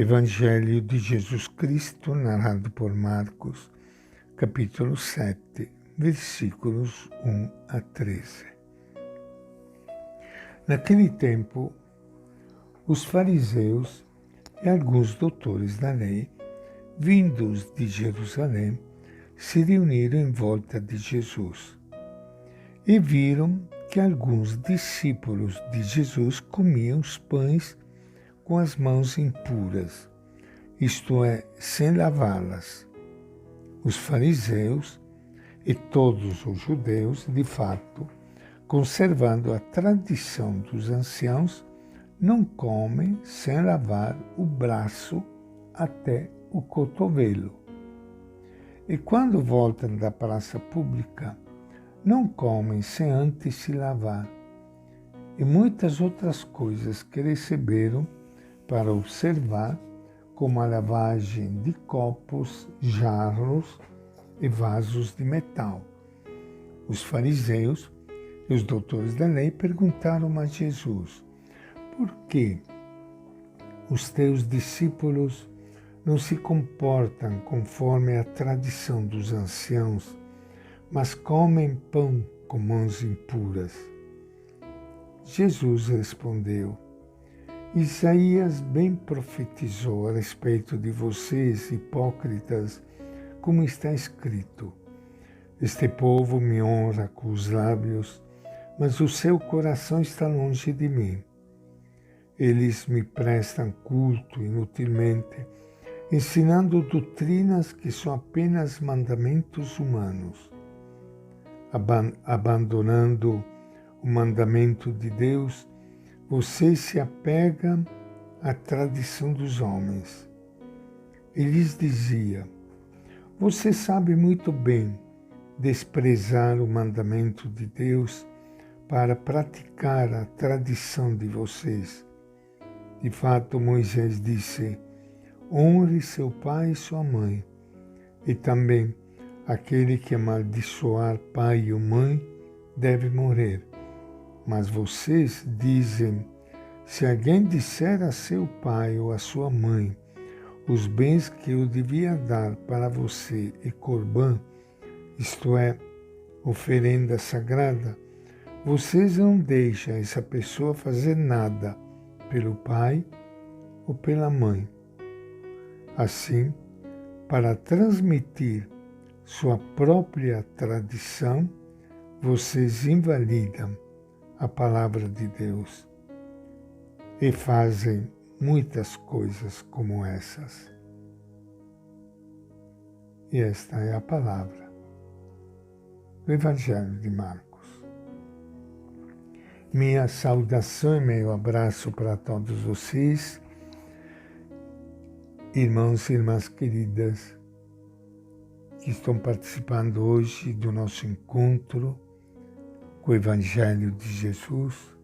Evangelho de Jesus Cristo, narrado por Marcos, capítulo 7, versículos 1 a 13. Naquele tempo, os fariseus e alguns doutores da lei, vindos de Jerusalém, se reuniram em volta de Jesus e viram que alguns discípulos de Jesus comiam os pães com as mãos impuras, isto é, sem lavá-las. Os fariseus e todos os judeus, de fato, conservando a tradição dos anciãos, não comem sem lavar o braço até o cotovelo. E quando voltam da praça pública, não comem sem antes se lavar. E muitas outras coisas que receberam para observar, como a lavagem de copos, jarros e vasos de metal. Os fariseus e os doutores da lei perguntaram a Jesus: por que os teus discípulos não se comportam conforme a tradição dos anciãos, mas comem pão com mãos impuras? Jesus respondeu: Isaías bem profetizou a respeito de vocês, hipócritas, como está escrito: este povo me honra com os lábios, mas o seu coração está longe de mim. Eles me prestam culto inutilmente, ensinando doutrinas que são apenas mandamentos humanos. Abandonando o mandamento de Deus, vocês se apegam à tradição dos homens. E lhes dizia: você sabe muito bem desprezar o mandamento de Deus para praticar a tradição de vocês. De fato, Moisés disse: honre seu pai e sua mãe, e também aquele que amaldiçoar pai ou mãe deve morrer. Mas vocês dizem: se alguém disser a seu pai ou a sua mãe, os bens que eu devia dar para você é corbã, isto é, oferenda sagrada, vocês não deixam essa pessoa fazer nada pelo pai ou pela mãe. Assim, para transmitir sua própria tradição, vocês invalidam a palavra de Deus e fazem muitas coisas como essas. E esta é a palavra do Evangelho de Marcos. Minha saudação e meu abraço para todos vocês, irmãos e irmãs queridas, que estão participando hoje do nosso encontro com o Evangelho de Jesus,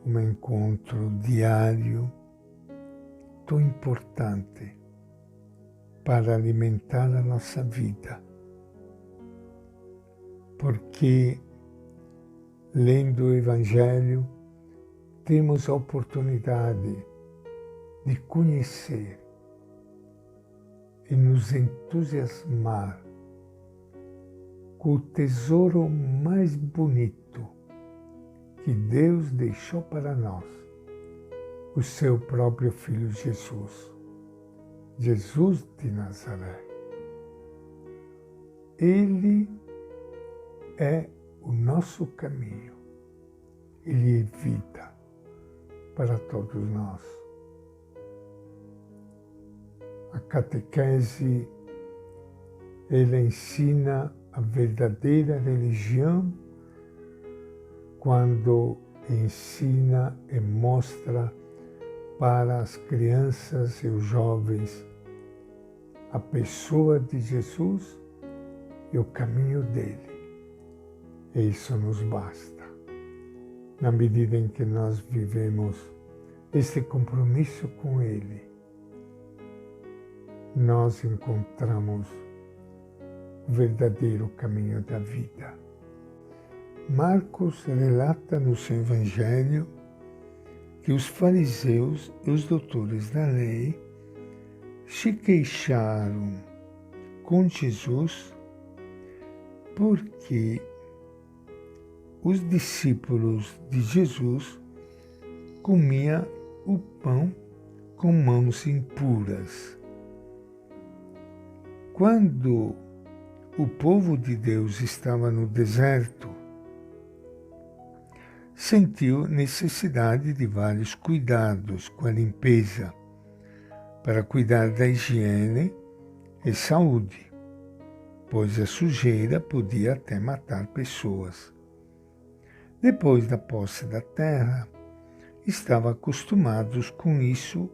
um encontro diário tão importante para alimentar a nossa vida, porque lendo o Evangelho temos a oportunidade de conhecer e nos entusiasmar com o tesouro mais bonito que Deus deixou para nós, o seu próprio Filho Jesus, Jesus de Nazaré. Ele é o nosso caminho, Ele é vida para todos nós. A catequese, ela ensina a verdadeira religião quando ensina e mostra para as crianças e os jovens a pessoa de Jesus e o caminho dele. E isso nos basta. Na medida em que nós vivemos esse compromisso com ele, nós encontramos o verdadeiro caminho da vida. Marcos relata no seu Evangelho que os fariseus e os doutores da lei se queixaram com Jesus porque os discípulos de Jesus comiam o pão com mãos impuras. Quando o povo de Deus estava no deserto, sentiu necessidade de vários cuidados com a limpeza, para cuidar da higiene e saúde, pois a sujeira podia até matar pessoas. Depois da posse da terra, estavam acostumados com isso,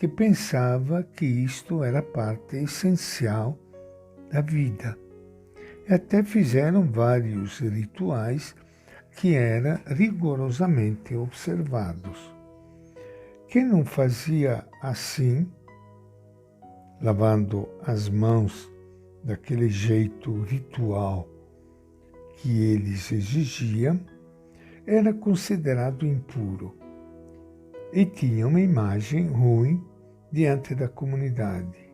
que pensava que isto era parte essencial da vida. E até fizeram vários rituais que eram rigorosamente observados. Quem não fazia assim, lavando as mãos daquele jeito ritual que eles exigiam, era considerado impuro e tinha uma imagem ruim diante da comunidade.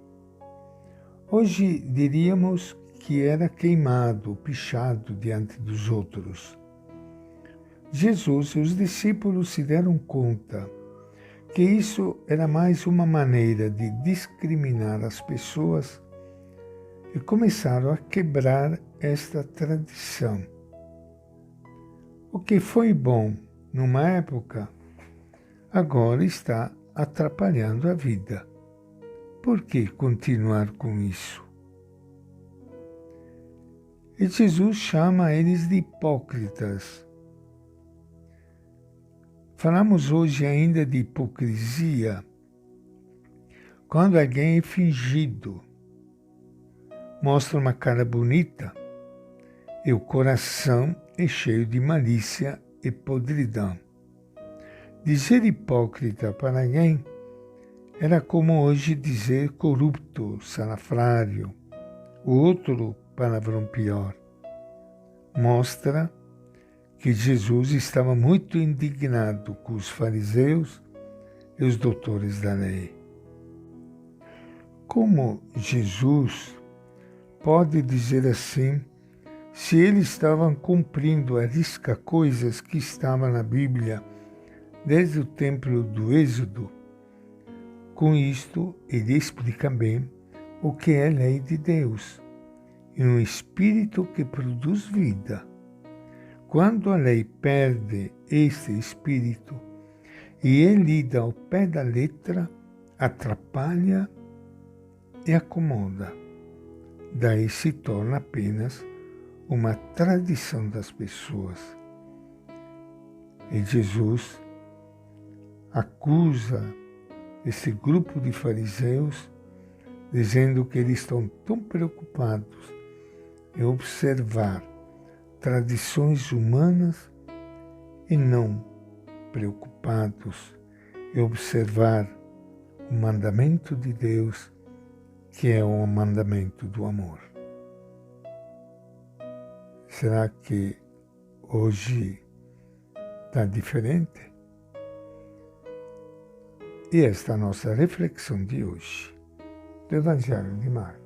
Hoje diríamos que era queimado, pichado diante dos outros. Jesus e os discípulos se deram conta que isso era mais uma maneira de discriminar as pessoas e começaram a quebrar esta tradição. O que foi bom numa época, agora está atrapalhando a vida. Por que continuar com isso? E Jesus chama eles de hipócritas. Falamos hoje ainda de hipocrisia quando alguém é fingido, mostra uma cara bonita e o coração é cheio de malícia e podridão. Dizer hipócrita para alguém era como hoje dizer corrupto, salafrário, ou outro palavrão pior. Mostra que Jesus estava muito indignado com os fariseus e os doutores da lei. Como Jesus pode dizer assim se eles estavam cumprindo à risca coisas que estavam na Bíblia desde o templo do Êxodo? Com isto, ele explica bem o que é a lei de Deus e um espírito que produz vida. Quando a lei perde esse espírito e é lida ao pé da letra, atrapalha e acomoda. Daí se torna apenas uma tradição das pessoas. E Jesus acusa esse grupo de fariseus, dizendo que eles estão tão preocupados em observar tradições humanas e não preocupados em observar o mandamento de Deus, que é o mandamento do amor. Será que hoje está diferente? E esta é a nossa reflexão de hoje, do Evangelho de Marcos.